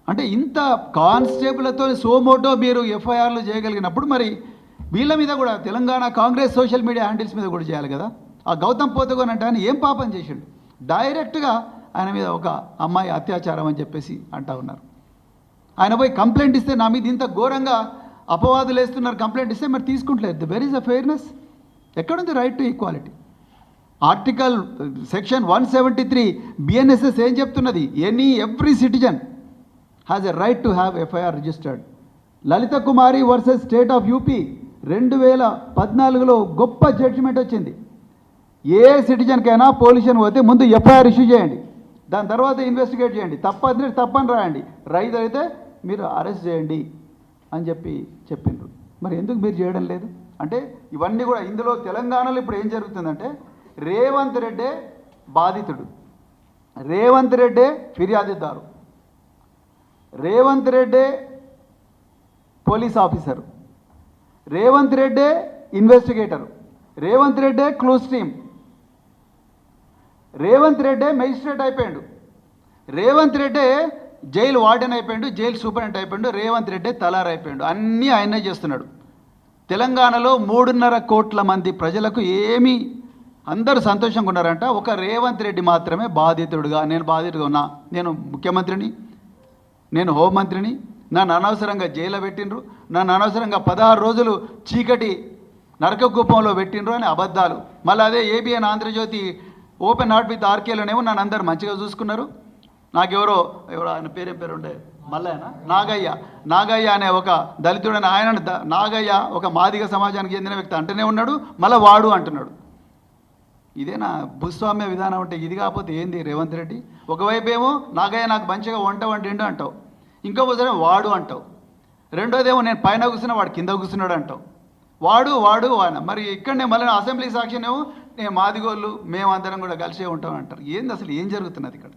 అంటే ఇంత కానిస్టేబుల్తో సోమోటో మీరు ఎఫ్ఐఆర్లు చేయగలిగినప్పుడు మరి వీళ్ళ మీద కూడా Telangana Congress social media handles మీద కూడా చేయాలి కదా. ఆ గౌతమ్ పోతగోన్ అంటే ఆయన ఏం పాపం చేసిండు? డైరెక్ట్గా ఆయన మీద ఒక అమ్మాయి అత్యాచారం అని చెప్పేసి అంటా ఉన్నారు. ఆయన పోయి కంప్లైంట్ ఇస్తే నా మీద ఇంత ఘోరంగా అపవాదులు వేస్తున్నారు, కంప్లైంట్ ఇస్తే మరి తీసుకుంటలేదు. Where is a fairness? ఎక్కడుంది right to equality? Article section 173 BNSS ఏం చెప్తున్నది? Every citizen has a right to have FIR registered. Lalitha Kumari versus state of UP 2014లో గొప్ప జడ్జిమెంట్ వచ్చింది. ఏ సిటిజన్కైనా పొల్యూషన్ పోతే ముందు ఎఫ్ఐఆర్ ఇష్యూ చేయండి, దాని తర్వాత ఇన్వెస్టిగేట్ చేయండి, తప్పని రాయండి, రైతు అయితే మీరు అరెస్ట్ చేయండి అని చెప్పిండ్రు. మరి ఎందుకు మీరు చేయడం లేదు? అంటే ఇవన్నీ కూడా ఇందులో తెలంగాణలో ఇప్పుడు ఏం జరుగుతుందంటే రేవంత్ రెడ్డే బాధితుడు, రేవంత్ రెడ్డే ఫిర్యాదుదారు, రేవంత్ రెడ్డే పోలీస్ ఆఫీసరు, రేవంత్ రెడ్డే ఇన్వెస్టిగేటరు, రేవంత్ రెడ్డే క్లోజ్ టీమ్, రేవంత్ రెడ్డే మెజిస్ట్రేట్ అయిపోయాడు, రేవంత్ రెడ్డే జైలు వార్డెన్ అయిపోయాడు, జైలు సూపరింటెండెంట్ అయిపోయాడు, రేవంత్ రెడ్డే తలార్ అయిపోయాడు. అన్నీ ఆయనే చేస్తున్నాడు. తెలంగాణలో 3.5 కోట్ల మంది ప్రజలకు ఏమీ అందరూ సంతోషంగా ఉన్నారంట. ఒక రేవంత్ రెడ్డి మాత్రమే బాధితుడుగా, నేను బాధితుడుగా ఉన్నా, నేను ముఖ్యమంత్రిని, నేను హోంమంత్రిని, నన్ను అనవసరంగా జైల్లో పెట్టిండ్రు, నన్ను అనవసరంగా 16 రోజులు చీకటి నరక కూపంలో పెట్టిండ్రు అని అబద్ధాలు. మళ్ళీ అదే ABN Andhrajyothi open heart with ఆర్కేలోనేమో నన్ను అందరు మంచిగా చూసుకున్నారు. నాకెవరో ఆయన పేరు ఉండే మల్లయ్యనా నాగయ్య అనే ఒక దళితుడని ఆయన నాగయ్య ఒక మాదిగ సమాజానికి చెందిన వ్యక్తి అంటూనే ఉన్నాడు, మళ్ళీ వాడు అంటున్నాడు. ఇదేనా భూస్వామ్య విధానం? అంటే ఇది కాకపోతే ఏంది రేవంత్ రెడ్డి? ఒకవైపు ఏమో నాగయ్య నాకు మంచిగా వంట వండిండు అంటావు, ఇంకోసారి వాడు అంటావు, రెండోదేమో నేను పైన కూర్చున్నా వాడు కింద కూర్చున్నాడు అంటావు. వాడు ఆయన మరి ఇక్కడనే మళ్ళీ అసెంబ్లీ సాక్షినేమో నేను మాదిగోళ్ళు మేమందరం కూడా కలిసే ఉంటాం అంటారు. ఏంది అసలు ఏం జరుగుతున్నది ఇక్కడ?